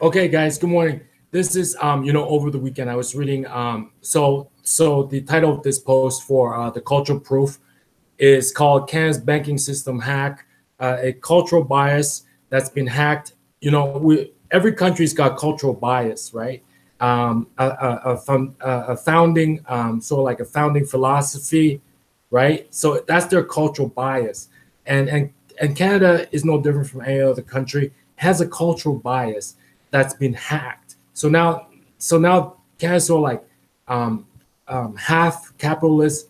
Okay, guys, good morning. This is over the weekend I was reading so the title of this post for the cultural proof is called Canada's Banking System Hack, a cultural bias that's been hacked. Every country's got cultural bias, right? A founding sort of like a founding philosophy, right? So that's their cultural bias. And Canada is no different from any other country. It has a cultural bias that's been hacked. So now Canada's sort of like half capitalist,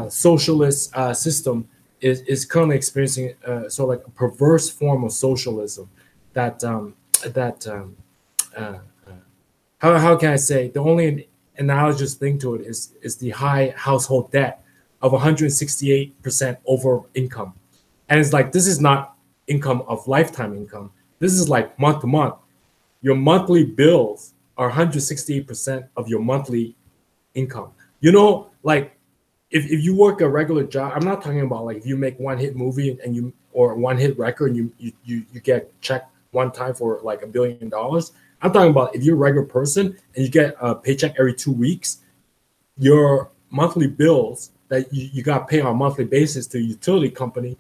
socialist system is currently experiencing sort of like a perverse form of socialism that that uh, how can I say, the only analogous thing to it is the high household debt of 168% over income. And it's like, this is not income of lifetime income. This is like month to month. Your monthly bills are 168% of your monthly income. Like if you work a regular job, I'm not talking about like if you make one hit movie and you or one hit record and you get checked one time for like $1 billion. I'm talking about if you're a regular person and you get a paycheck every 2 weeks, your monthly bills that you got to pay on a monthly basis to a utility company.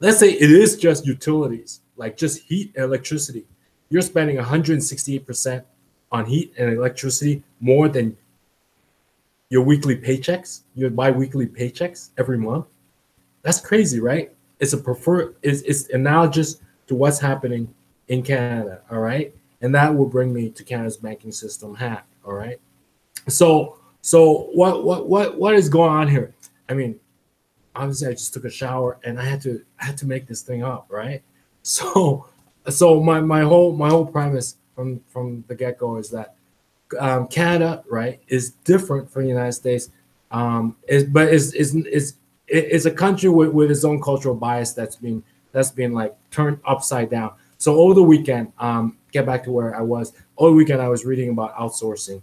Let's say it is just utilities, like just heat and electricity. You're spending 168% on heat and electricity more than your weekly paychecks, your bi-weekly paychecks every month. That's crazy, right? It's analogous to what's happening in Canada, all right? And that will bring me to Canada's banking system hack, all right? So what is going on here? I mean, obviously I just took a shower and I had to make this thing up, right? So my whole premise from the get-go is that Canada, right, is different from the United States. Is a country with its own cultural bias that's been like turned upside down. So over the weekend, get back to where I was. Over the weekend, I was reading about outsourcing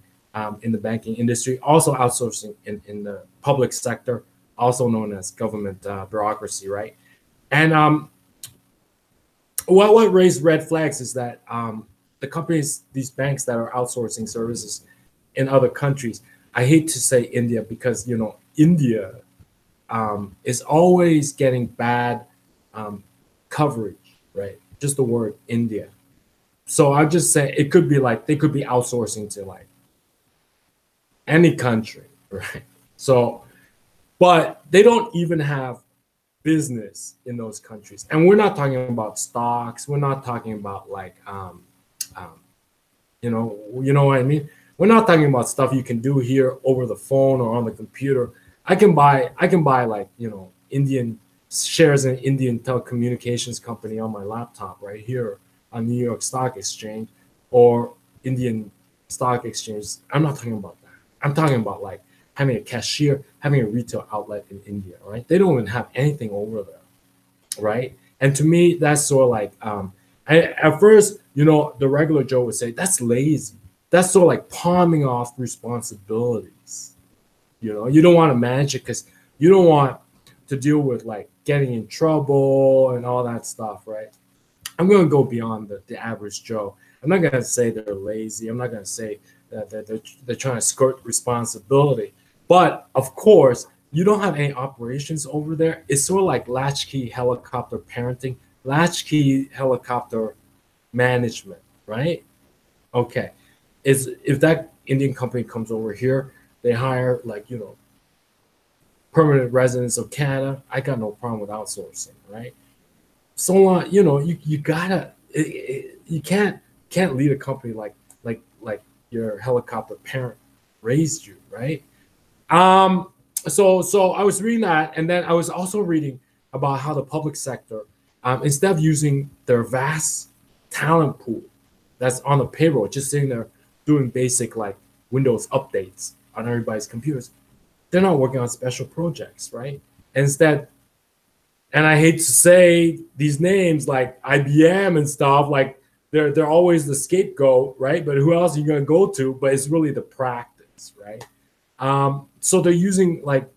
in the banking industry, also outsourcing in the public sector, also known as government bureaucracy, right? And what raised red flags is that the companies, these banks that are outsourcing services in other countries. I hate to say India because India is always getting bad coverage, right? Just the word India. So I just say it could be like they could be outsourcing to like any country, right? So, but they don't even have business in those countries, and we're not talking about stocks. We're not talking about like um, you know what I mean. We're not talking about stuff you can do here over the phone or on the computer. I can buy like Indian shares in Indian telecommunications company on my laptop right here on New York Stock Exchange or Indian Stock Exchange. I'm not talking about that. I'm talking about like having a cashier, having a retail outlet in India, right? They don't even have anything over there, right? And to me, that's sort of like at first, the regular Joe would say that's lazy. That's sort of like palming off responsibilities. You don't want to manage it because you don't want to deal with like getting in trouble and all that stuff, right? I'm going to go beyond the average Joe. I'm not going to say they're lazy. I'm not going to say that they're trying to skirt responsibility. But of course, you don't have any operations over there. It's sort of like latchkey helicopter parenting, latchkey helicopter management, right? Okay. Is if that Indian company comes over here, they hire like, permanent residents of Canada. I got no problem with outsourcing, right? So you gotta you can't lead a company like your helicopter parent raised you, right? Um, so I was reading that, and then I was also reading about how the public sector, instead of using their vast talent pool that's on the payroll, just sitting there doing basic like Windows updates on everybody's computers, they're not working on special projects, right? Instead, and I hate to say these names like IBM and stuff, like they're always the scapegoat, right? But who else are you gonna go to? But it's really the practice, right? So they're using like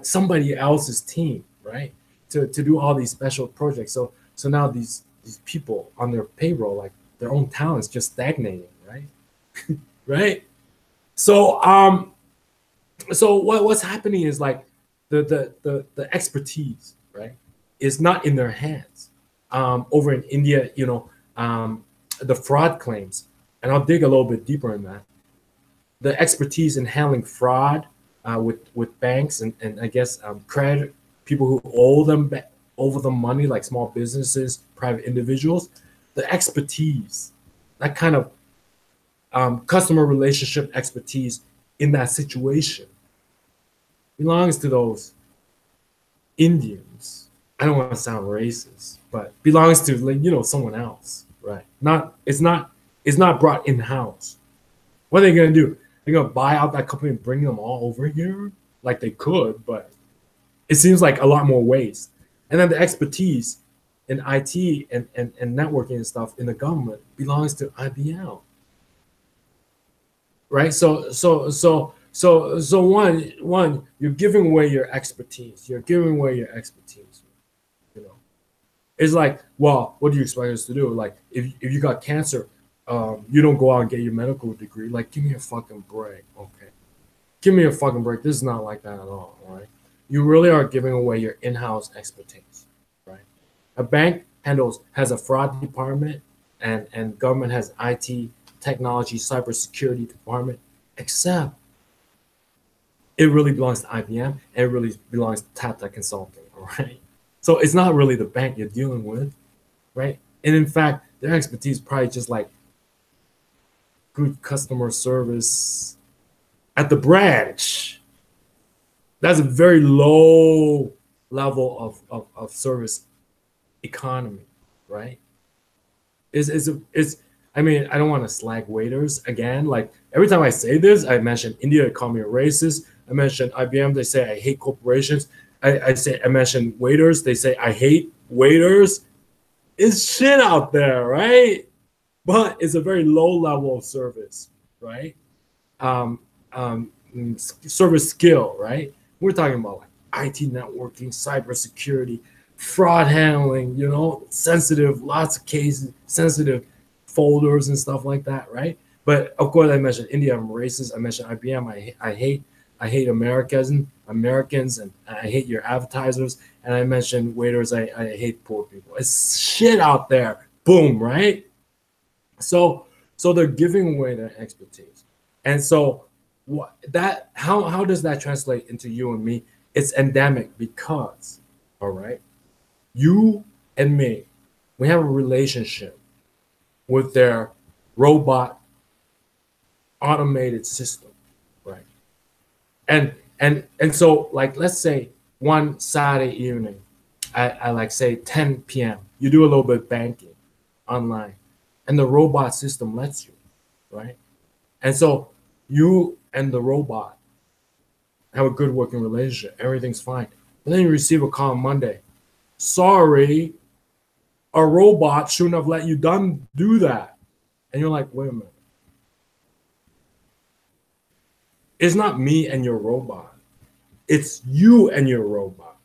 somebody else's team, right, to do all these special projects. So now these people on their payroll, like their own talents just stagnating, right? Right. So so what's happening is like the expertise, right, is not in their hands. Over in India, the fraud claims, and I'll dig a little bit deeper in that. The expertise in handling fraud with banks and I guess credit people who owe them over the money, like small businesses, private individuals. The expertise, that kind of customer relationship expertise in that situation belongs to those Indians. I don't want to sound racist, but belongs to, like, someone else, right? It's not brought in house. What are they gonna do? They're gonna buy out that company and bring them all over here, like they could, but it seems like a lot more waste. And then the expertise in IT and networking and stuff in the government belongs to IBM, right? So one, you're giving away your expertise. You're giving away your expertise. It's like, well, what do you expect us to do? Like, if you got cancer, you don't go out and get your medical degree. Like, give me a fucking break, okay? Give me a fucking break. This is not like that at all right? You really are giving away your in-house expertise, right? A bank has a fraud department, and government has IT, technology, cybersecurity department, except it really belongs to IBM, and it really belongs to Tata Consulting, all right? So it's not really the bank you're dealing with, right? And in fact, their expertise is probably just like good customer service at the branch. That's a very low level of service economy, right? I mean, I don't want to slag waiters again. Like, every time I say this, I mention India, they call me a racist. I mention IBM, they say I hate corporations. I mention waiters, they say I hate waiters. It's shit out there, right? But it's a very low level of service, right? Service skill, right? We're talking about like IT networking, cybersecurity, fraud handling, sensitive, lots of cases, sensitive folders and stuff like that, right? But of course, I mentioned India, I'm racist. I mentioned IBM, I hate Americans, and I hate your advertisers. And I mentioned waiters, I hate poor people. It's shit out there. Boom, right? So they're giving away their expertise. And so how does that translate into you and me? It's endemic because, all right, you and me, we have a relationship with their robot automated system, right? And so, like, let's say one Saturday evening at like say 10 p.m. you do a little bit of banking online, and the robot system lets you, right? And so you and the robot have a good working relationship, everything's fine. And then you receive a call on Monday. Sorry, a robot shouldn't have let you do that. And you're like, wait a minute. It's not me and your robot. It's you and your robot,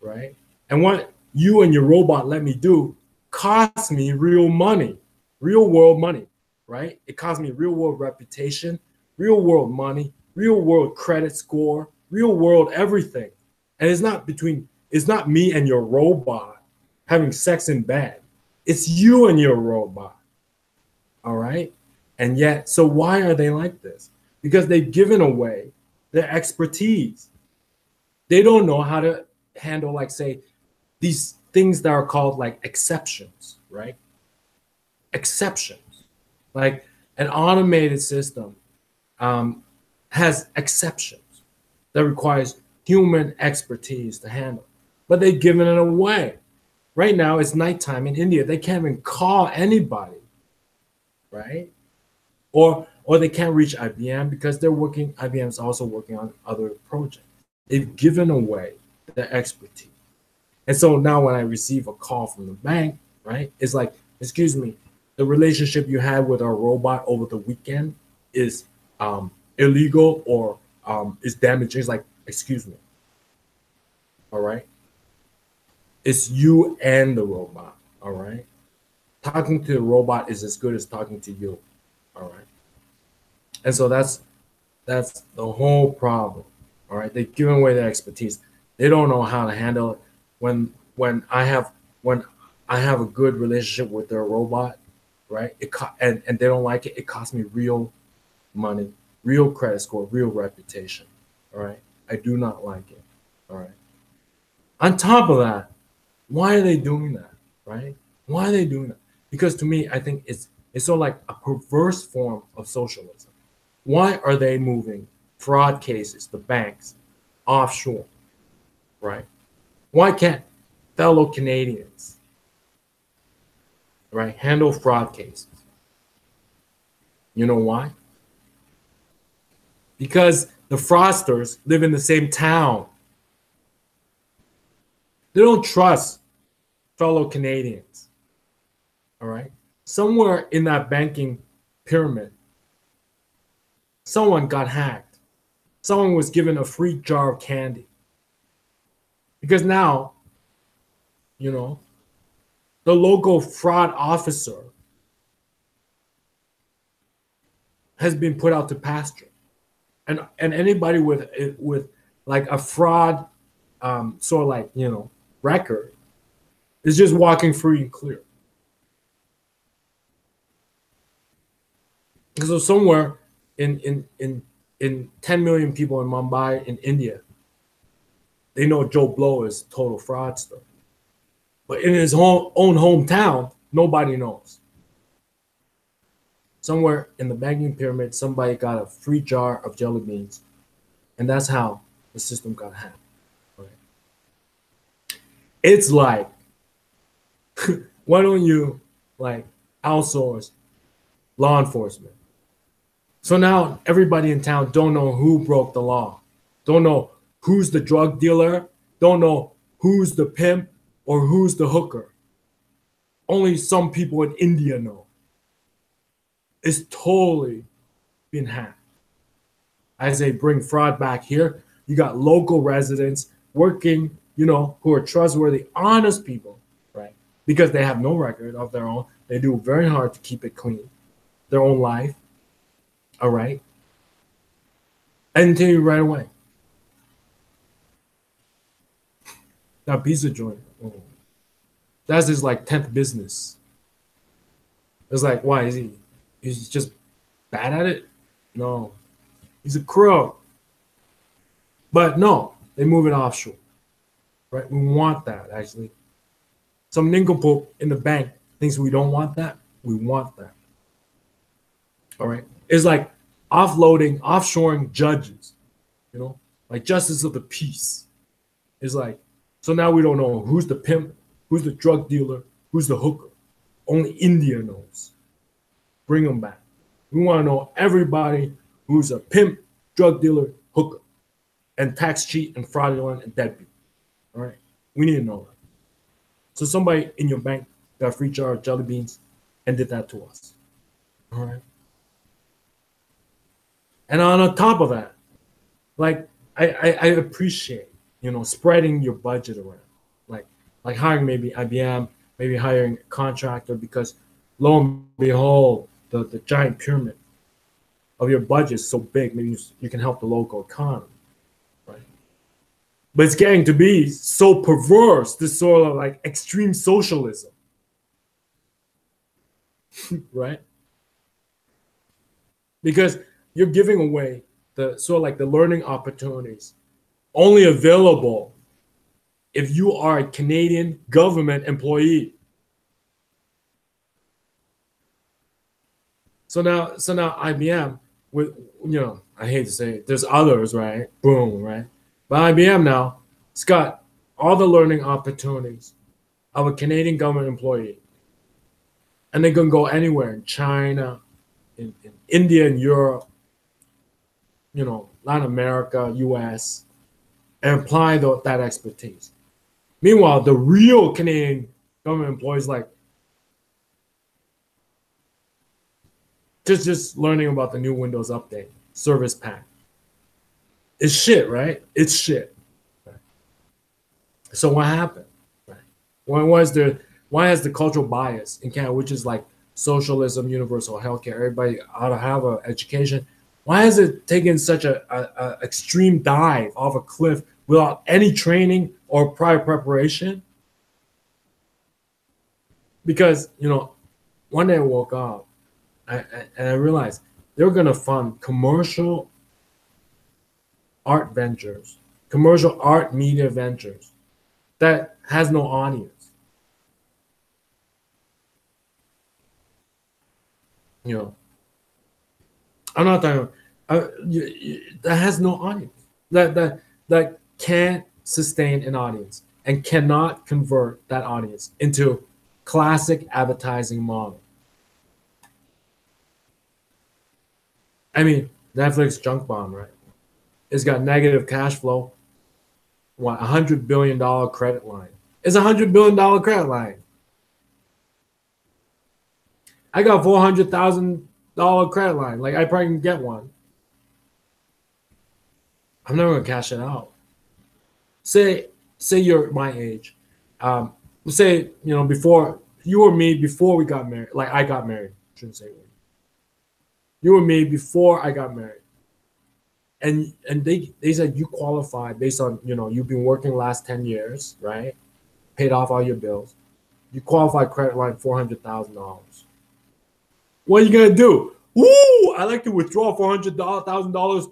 right? And what you and your robot let me do costs me real money, real world money, right? It costs me real world reputation, real world money, real world credit score, real world everything. And it's not me and your robot having sex in bed. It's you and your robot, all right? And yet, so why are they like this? Because they've given away their expertise. They don't know how to handle, like, say, these things that are called like exceptions, right? Exceptions. Like, an automated system has exceptions that requires human expertise to handle, but they've given it away. Right now, it's nighttime in India. They can't even call anybody, right? Or they can't reach IBM because IBM's also working on other projects. They've given away their expertise. And so now when I receive a call from the bank, right, it's like, excuse me, the relationship you had with our robot over the weekend is illegal or is damaging. It's like, excuse me, all right? It's you and the robot, all right? talking to the robot is as good as talking to you. All right. And so that's the whole problem. All right. They're giving away their expertise. They don't know how to handle it. When I have a good relationship with their robot, right? And they don't like it. It costs me real money, real credit score, real reputation. All right. I do not like it. All right. On top of that, why are they doing that? Right? Why are they doing that? Because to me, I think it's sort of like a perverse form of socialism. Why are they moving fraud cases, the banks, offshore? Right? Why can't fellow Canadians, right, handle fraud cases? You know why? Because the fraudsters live in the same town. They don't trust fellow Canadians. All right? Somewhere in that banking pyramid, someone got hacked. Someone was given a free jar of candy. Because now, you know, the local fraud officer has been put out to pasture. And anybody with like a fraud sort of like, you know, record is just walking free and clear. So somewhere in 10 million people in Mumbai in India, they know Joe Blow is a total fraudster. But in his own hometown, nobody knows. Somewhere in the banking pyramid, somebody got a free jar of jelly beans. And that's how the system got hacked. Right? It's like, why don't you like outsource law enforcement? So now everybody in town don't know who broke the law, don't know who's the drug dealer, don't know who's the pimp or who's the hooker. Only some people in India know. It's totally been hacked. As they bring fraud back here, you got local residents working, you know, who are trustworthy, honest people, right? Because they have no record of their own. They do very hard to keep it clean, their own life. All right. And tell you right away. That pizza joint, that's his like 10th business. It's like, why is he? He's just bad at it? No, he's a crook. But no, they move it offshore, right? We want that actually. Some nincompoop in the bank thinks we don't want that. We want that. All right. It's like offloading, offshoring judges, you know, like justice of the peace. It's like, so now we don't know who's the pimp, who's the drug dealer, who's the hooker. Only India knows. Bring them back. We want to know everybody who's a pimp, drug dealer, hooker, and tax cheat and fraudulent and deadbeat. All right. We need to know that. So somebody in your bank got a free jar of jelly beans and did that to us. All right. And on top of that, like I appreciate, you know, spreading your budget around, like hiring maybe IBM, maybe hiring a contractor, because lo and behold, the giant pyramid of your budget is so big, maybe you can help the local economy, right? But it's getting to be so perverse, this sort of like extreme socialism, right? Because you're giving away the sort of like the learning opportunities only available if you are a Canadian government employee. So now IBM, with, you know, I hate to say it, there's others, right? Boom, right? But IBM now, it's got all the learning opportunities of a Canadian government employee. And they can go anywhere in China, in India and Europe, you know, Latin America, US, and apply that expertise. Meanwhile, the real Canadian government employees, like, just learning about the new Windows update, service pack. It's shit, right? It's shit. Right? So what happened? Right? Why Why has the cultural bias in Canada, which is like socialism, universal healthcare, everybody ought to have an education? Why has it taken such a extreme dive off a cliff without any training or prior preparation? Because, you know, one day I woke up and I realized they were going to fund commercial art ventures, commercial art media ventures that has no audience. You know, I'm not talking. That has no audience. That can't sustain an audience and cannot convert that audience into classic advertising model. I mean, Netflix junk bomb, right? It's got negative cash flow. What, $100 billion credit line? It's $100 billion credit line. I got $400,000 credit line. Like I probably can get one. I'm never gonna cash it out. Say you're my age. Say before you or me before we got married. Like I got married. Shouldn't say we. You or me before I got married. And they said you qualify based on you've been working last 10 years, right? Paid off all your bills. You qualify credit line $400,000. What are you gonna do? Woo! I like to withdraw $400,000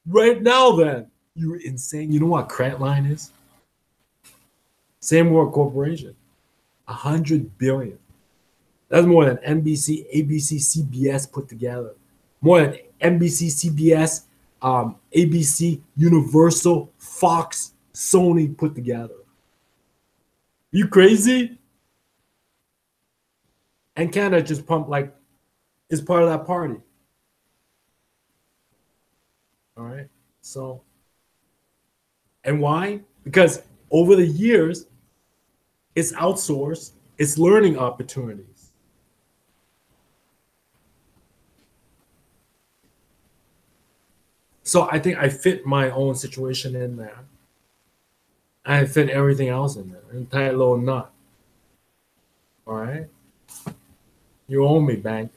right now. Then you're insane. You know what credit line is? Same word corporation. 100 billion. That's more than NBC, ABC, CBS put together. More than NBC, CBS, ABC, Universal, Fox, Sony put together. You crazy? And Canada just pumped like is part of that party. All right. So, and why? Because over the years, it's outsourced, it's learning opportunities. So I think I fit my own situation in there. I fit everything else in there. And tight little nut. All right. You owe me, bank.